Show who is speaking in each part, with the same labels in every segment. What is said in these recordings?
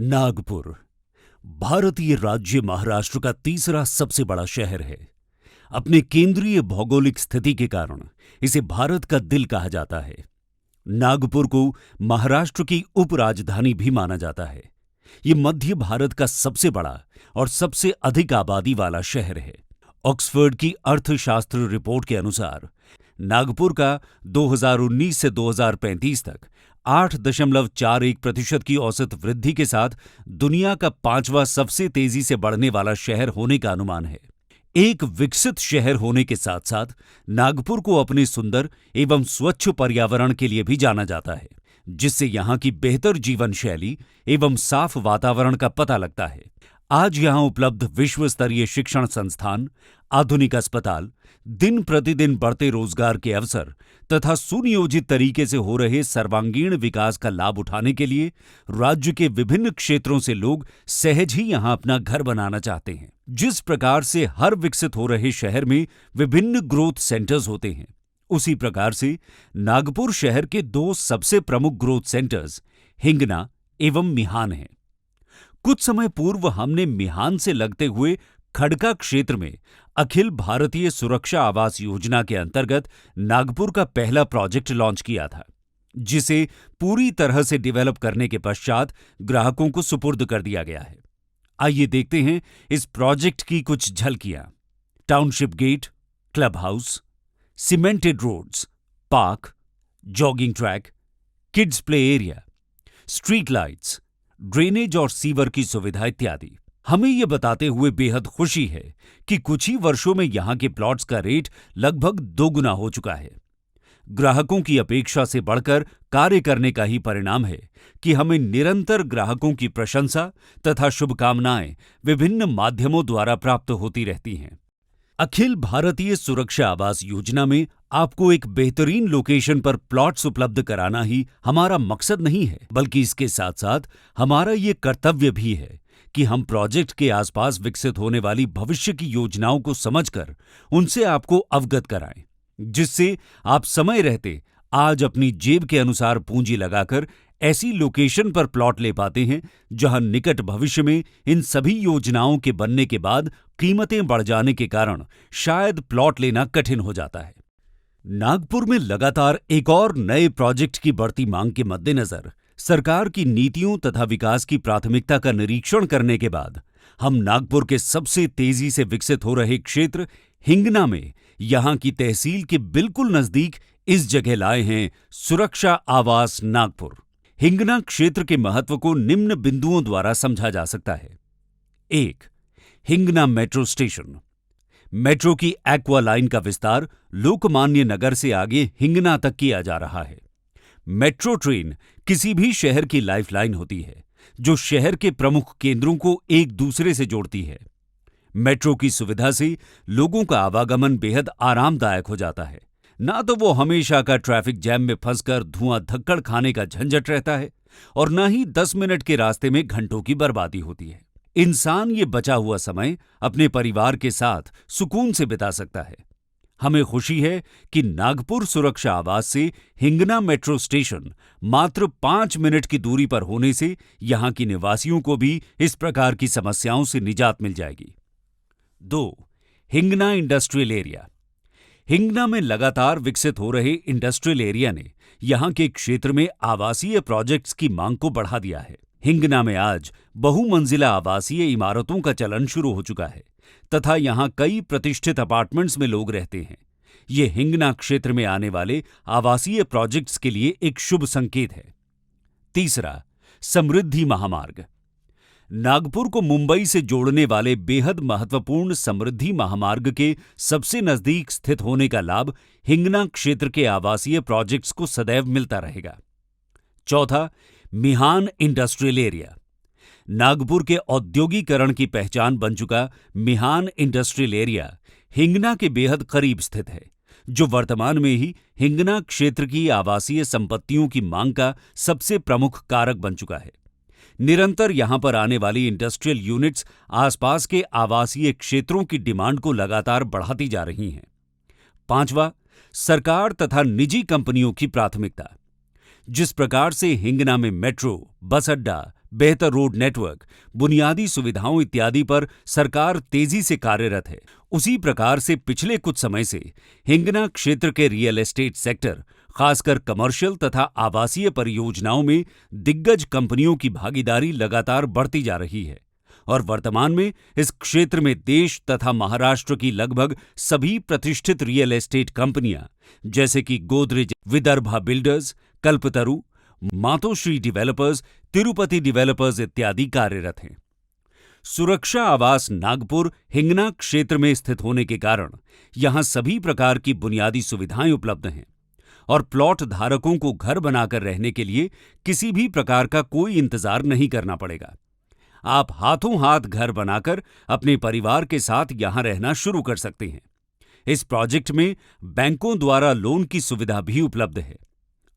Speaker 1: नागपुर भारतीय राज्य महाराष्ट्र का तीसरा सबसे बड़ा शहर है। अपने केंद्रीय भौगोलिक स्थिति के कारण इसे भारत का दिल कहा जाता है। नागपुर को महाराष्ट्र की उपराजधानी भी माना जाता है। ये मध्य भारत का सबसे बड़ा और सबसे अधिक आबादी वाला शहर है। ऑक्सफोर्ड की अर्थशास्त्र रिपोर्ट के अनुसार नागपुर का 2019 से 2035 तक 8.41% की औसत वृद्धि के साथ दुनिया का पांचवा सबसे तेजी से बढ़ने वाला शहर होने का अनुमान है। एक विकसित शहर होने के साथ साथ नागपुर को अपने सुंदर एवं स्वच्छ पर्यावरण के लिए भी जाना जाता है, जिससे यहाँ की बेहतर जीवन शैली एवं साफ वातावरण का पता लगता है। आज यहाँ उपलब्ध विश्व स्तरीय शिक्षण संस्थान, आधुनिक अस्पताल, दिन प्रतिदिन बढ़ते रोजगार के अवसर तथा सुनियोजित तरीके से हो रहे सर्वांगीण विकास का लाभ उठाने के लिए राज्य के विभिन्न क्षेत्रों से लोग सहज ही यहाँ अपना घर बनाना चाहते हैं। जिस प्रकार से हर विकसित हो रहे शहर में विभिन्न ग्रोथ सेंटर्स होते हैं, उसी प्रकार से नागपुर शहर के दो सबसे प्रमुख ग्रोथ सेंटर्स हिंगना एवं मिहान हैं। कुछ समय पूर्व हमने मिहान से लगते हुए खड़का क्षेत्र में अखिल भारतीय सुरक्षा आवास योजना के अंतर्गत नागपुर का पहला प्रोजेक्ट लॉन्च किया था, जिसे पूरी तरह से डेवलप करने के पश्चात ग्राहकों को सुपुर्द कर दिया गया है। आइए देखते हैं इस प्रोजेक्ट की कुछ झलकियां। Township gate, club house, cemented roads, park, jogging track, kids play area, street lights, drainage और सीवर की सुविधा इत्यादि। हमें ये बताते हुए बेहद खुशी है कि कुछ ही वर्षों में यहाँ के प्लॉट्स का रेट लगभग दोगुना हो चुका है। ग्राहकों की अपेक्षा से बढ़कर कार्य करने का ही परिणाम है कि हमें निरंतर ग्राहकों की प्रशंसा तथा शुभकामनाएं विभिन्न माध्यमों द्वारा प्राप्त होती रहती हैं। अखिल भारतीय सुरक्षा आवास योजना में आपको एक बेहतरीन लोकेशन पर प्लॉट्स उपलब्ध कराना ही हमारा मकसद नहीं है, बल्कि इसके साथ साथ हमारा ये कर्तव्य भी है कि हम प्रोजेक्ट के आसपास विकसित होने वाली भविष्य की योजनाओं को समझकर उनसे आपको अवगत कराएं, जिससे आप समय रहते आज अपनी जेब के अनुसार पूंजी लगाकर ऐसी लोकेशन पर प्लॉट ले पाते हैं जहां निकट भविष्य में इन सभी योजनाओं के बनने के बाद कीमतें बढ़ जाने के कारण शायद प्लॉट लेना कठिन हो जाता है। नागपुर में लगातार एक और नए प्रोजेक्ट की बढ़ती मांग के मद्देनजर सरकार की नीतियों तथा विकास की प्राथमिकता का निरीक्षण करने के बाद हम नागपुर के सबसे तेजी से विकसित हो रहे क्षेत्र हिंगना में यहां की तहसील के बिल्कुल नजदीक इस जगह लाए हैं सुरक्षा आवास नागपुर। हिंगना क्षेत्र के महत्व को निम्न बिंदुओं द्वारा समझा जा सकता है। 1. Hingna metro station. मेट्रो की एक्वा लाइन का विस्तार लोकमान्य नगर से आगे हिंगना तक किया जा रहा है। मेट्रो ट्रेन किसी भी शहर की लाइफलाइन होती है, जो शहर के प्रमुख केंद्रों को एक दूसरे से जोड़ती है। मेट्रो की सुविधा से लोगों का आवागमन बेहद आरामदायक हो जाता है। ना तो वो हमेशा का ट्रैफिक जैम में फंसकर धुआं धक्कड़ खाने का झंझट रहता है और ना ही 10 मिनट के रास्ते में घंटों की बर्बादी होती है। इंसान ये बचा हुआ समय अपने परिवार के साथ सुकून से बिता सकता है। हमें खुशी है कि नागपुर सुरक्षा आवास से हिंगना मेट्रो स्टेशन मात्र 5 मिनट की दूरी पर होने से यहाँ की निवासियों को भी इस प्रकार की समस्याओं से निजात मिल जाएगी। 2. Hingna industrial area. हिंगना में लगातार विकसित हो रहे इंडस्ट्रियल एरिया ने यहाँ के क्षेत्र में आवासीय प्रोजेक्ट्स की मांग को बढ़ा दिया है। हिंगना में आज बहुमंजिला आवासीय इमारतों का चलन शुरू हो चुका है तथा यहाँ कई प्रतिष्ठित अपार्टमेंट्स में लोग रहते हैं। ये हिंगना क्षेत्र में आने वाले आवासीय प्रोजेक्ट्स के लिए एक शुभ संकेत है। 3. समृद्धि महामार्ग। नागपुर को मुंबई से जोड़ने वाले बेहद महत्वपूर्ण समृद्धि महामार्ग के सबसे नजदीक स्थित होने का लाभ हिंगना क्षेत्र के आवासीय प्रोजेक्ट्स को सदैव मिलता रहेगा। 4. मिहान इंडस्ट्रियल एरिया। नागपुर के औद्योगिकरण की पहचान बन चुका मिहान इंडस्ट्रियल एरिया हिंगना के बेहद करीब स्थित है, जो वर्तमान में ही हिंगना क्षेत्र की आवासीय संपत्तियों की मांग का सबसे प्रमुख कारक बन चुका है। निरंतर यहां पर आने वाली इंडस्ट्रियल यूनिट्स आसपास के आवासीय क्षेत्रों की डिमांड को लगातार बढ़ाती जा रही हैं। 5. सरकार तथा निजी कंपनियों की प्राथमिकता। जिस प्रकार से हिंगना में मेट्रो, बस अड्डा, बेहतर रोड नेटवर्क, बुनियादी सुविधाओं इत्यादि पर सरकार तेजी से कार्यरत है। उसी प्रकार से पिछले कुछ समय से हिंगना क्षेत्र के रियल एस्टेट सेक्टर, खासकर कमर्शियल तथा आवासीय परियोजनाओं में दिग्गज कंपनियों की भागीदारी लगातार बढ़ती जा रही है और वर्तमान में इस क्षेत्र में देश तथा महाराष्ट्र की लगभग सभी प्रतिष्ठित रियल एस्टेट कंपनियां जैसे कि Godrej, Vidarbha builders, Kalpataru, Matoshree developers, Tirupati developers इत्यादि कार्यरत हैं। सुरक्षा आवास नागपुर हिंगना क्षेत्र में स्थित होने के कारण यहां सभी प्रकार की बुनियादी सुविधाएं उपलब्ध हैं और प्लॉट धारकों को घर बनाकर रहने के लिए किसी भी प्रकार का कोई इंतजार नहीं करना पड़ेगा। आप हाथों हाथ घर बनाकर अपने परिवार के साथ यहां रहना शुरू कर सकते हैं। इस प्रोजेक्ट में बैंकों द्वारा लोन की सुविधा भी उपलब्ध है।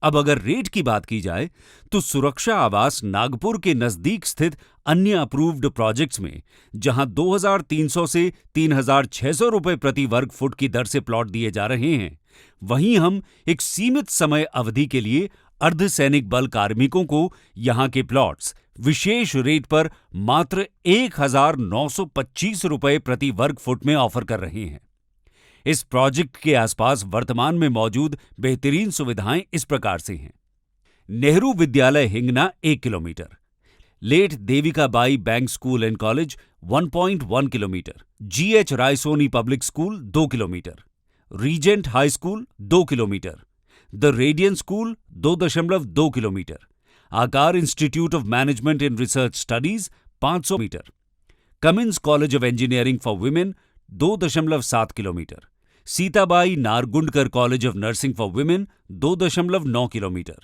Speaker 1: अब अगर रेट की बात की जाए तो सुरक्षा आवास नागपुर के नजदीक स्थित अन्य अप्रूव्ड प्रोजेक्ट्स में जहां 2,300 से 3,600 रुपए प्रति वर्ग फुट की दर से प्लॉट दिए जा रहे हैं, वहीं हम एक सीमित समय अवधि के लिए अर्धसैनिक बल कार्मिकों को यहां के प्लॉट्स विशेष रेट पर मात्र 1,925 रुपए प्रति वर्ग फुट में ऑफर कर रहे हैं। इस प्रोजेक्ट के आसपास वर्तमान में मौजूद बेहतरीन सुविधाएं इस प्रकार से हैं। Nehru Vidyalaya Hingna 1 kilometre, late Devika Bai bank school and college 1.1 kilometre, GH Raisoni public school 2 kilometre, regent high school 2 kilometre, the radian school 2.2 kilometre, Aakar institute of management and research studies 500 metre, Cummins college of engineering for women 2.7 kilometre, Sitabai Nargundkar college of nursing for women 2.9 kilometre,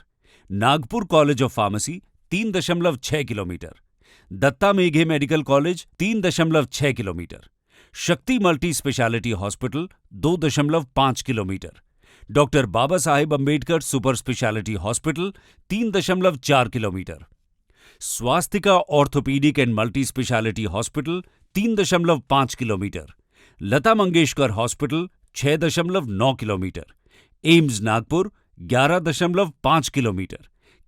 Speaker 1: Nagpur college of pharmacy 3.6 kilometre, Datta Meghe medical college 3.6 kilometre, शक्ति multi speciality hospital 2.5 kilometre, doctor Baba Saheb Ambedkar super speciality hospital 3.4 kilometre, Swastika orthopaedic and multi speciality hospital 3.5 kilometre, Lata Mangeshkar hospital 6.9 kilometre, AIIMS Nagpur 11.5 kilometre,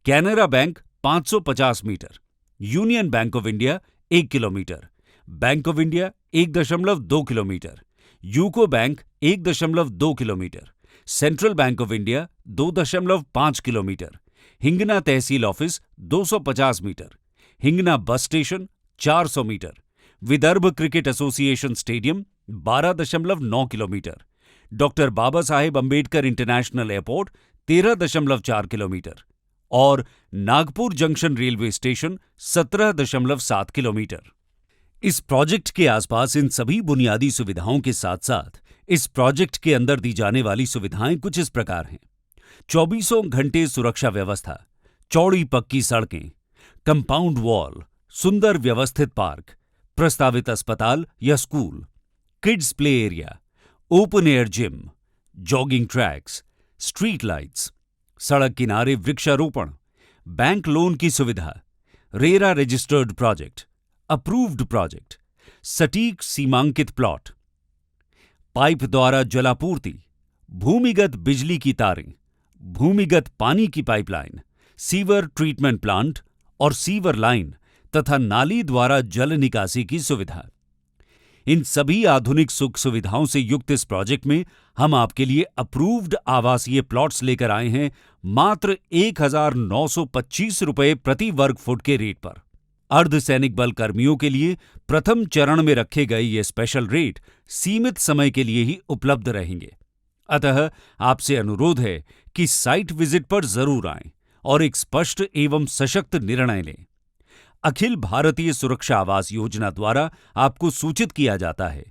Speaker 1: Canara bank 550 metre, union bank of India 1 kilometre, bank of India 1.2 kilometre, UCO bank 1.2 kilometre, central bank of India 2.5 kilometre, Hingna tehsil office 250 metre, Hingna bus station 400 metre, Vidarbha cricket association stadium 12.9 kilometre, doctor Baba Saheb Ambedkar international airport 13.4 kilometre और Nagpur junction railway station 17.7 kilometre. इस project के आसपास इन सभी बुनियादी सुविधाओं के साथ साथ इस प्रोजेक्ट के अंदर दी जाने वाली सुविधाएं कुछ इस प्रकार हैं। 24 घंटे सुरक्षा व्यवस्था, चौड़ी पक्की सड़कें, कंपाउंड वॉल, सुंदर व्यवस्थित पार्क, प्रस्तावित अस्पताल या school, kids play area, open air gym, jogging tracks, street lights, सड़क किनारे वृक्षारोपण, बैंक लोन की सुविधा, RERA registered project, approved project, सटीक सीमांकित प्लॉट, पाइप द्वारा जलापूर्ति, भूमिगत बिजली की तारें, भूमिगत पानी की पाइपलाइन, सीवर ट्रीटमेंट प्लांट और सीवर लाइन तथा नाली द्वारा जल निकासी की सुविधा। इन सभी आधुनिक सुख सुविधाओं से युक्त इस प्रोजेक्ट में हम आपके लिए अप्रूव्ड आवासीय प्लॉट्स लेकर आए हैं मात्र 1,925 रुपए प्रति वर्ग फुट के रेट पर। अर्धसैनिक बल कर्मियों के लिए प्रथम चरण में रखे गए ये स्पेशल रेट सीमित समय के लिए ही उपलब्ध रहेंगे। अतः आपसे अनुरोध है कि साइट विजिट पर जरूर आएं और एक स्पष्ट एवं सशक्त निर्णय लें। अखिल भारतीय सुरक्षा आवास योजना द्वारा आपको सूचित किया जाता है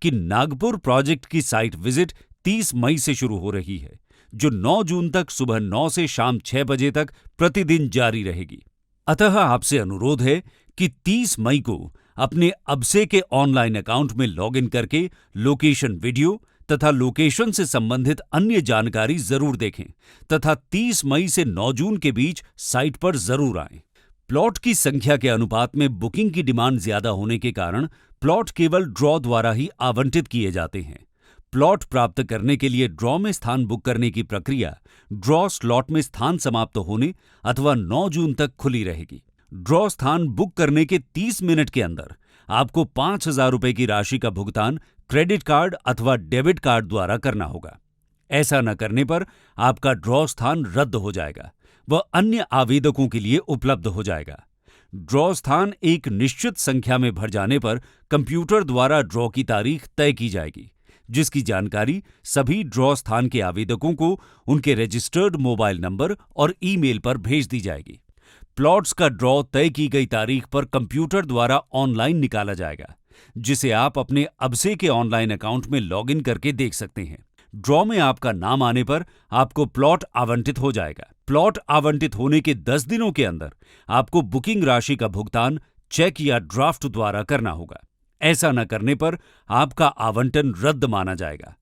Speaker 1: कि नागपुर प्रोजेक्ट की साइट विजिट 30 मई से शुरू हो रही है, जो 9 जून तक सुबह 9 से शाम 6 बजे तक प्रतिदिन जारी रहेगी। अतः आपसे अनुरोध है कि 30 मई को अपने अबसे के ऑनलाइन अकाउंट में लॉगिन करके लोकेशन वीडियो तथा लोकेशन से संबंधित अन्य जानकारी जरूर देखें तथा 30 मई से 9 जून के बीच साइट पर जरूर आएं। प्लॉट की संख्या के अनुपात में बुकिंग की डिमांड ज्यादा होने के कारण प्लॉट केवल ड्रॉ द्वारा ही आवंटित किए जाते हैं। प्लॉट प्राप्त करने के लिए ड्रॉ में स्थान बुक करने की प्रक्रिया ड्रॉ स्लॉट में स्थान समाप्त होने अथवा 9 जून तक खुली रहेगी। ड्रॉ स्थान बुक करने के 30 मिनट के अंदर आपको 5,000 रुपए की राशि का भुगतान क्रेडिट कार्ड अथवा डेबिट कार्ड द्वारा करना होगा। ऐसा न करने पर आपका ड्रॉ स्थान रद्द हो जाएगा, वह अन्य आवेदकों के लिए उपलब्ध हो जाएगा। ड्रॉ स्थान एक निश्चित संख्या में भर जाने पर कंप्यूटर द्वारा ड्रॉ की तारीख तय की जाएगी, जिसकी जानकारी सभी ड्रॉ स्थान के आवेदकों को उनके रजिस्टर्ड मोबाइल नंबर और ईमेल पर भेज दी जाएगी। प्लॉट्स का ड्रॉ तय की गई तारीख पर कंप्यूटर द्वारा ऑनलाइन निकाला जाएगा, जिसे आप अपने अबसे के ऑनलाइन अकाउंट में लॉगिन करके देख सकते हैं। ड्रॉ में आपका नाम आने पर आपको प्लॉट आवंटित हो जाएगा। प्लॉट आवंटित होने के 10 दिनों के अंदर आपको बुकिंग राशि का भुगतान चेक या ड्राफ्ट द्वारा करना होगा। ऐसा न करने पर आपका आवंटन रद्द माना जाएगा।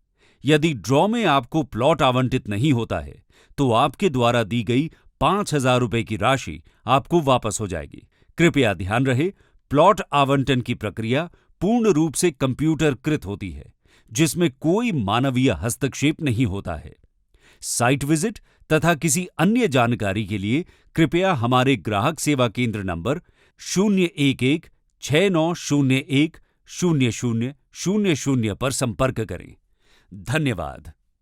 Speaker 1: यदि ड्रॉ में आपको प्लॉट आवंटित नहीं होता है तो आपके द्वारा दी गई 5,000 रुपए की राशि आपको वापस हो जाएगी। कृपया ध्यान रहे, प्लॉट आवंटन की प्रक्रिया पूर्ण रूप से कंप्यूटरकृत होती है, जिसमें कोई मानवीय हस्तक्षेप नहीं होता है। साइट विजिट तथा किसी अन्य जानकारी के लिए कृपया हमारे ग्राहक सेवा केंद्र नंबर 011-6901-0000 पर संपर्क करें। धन्यवाद।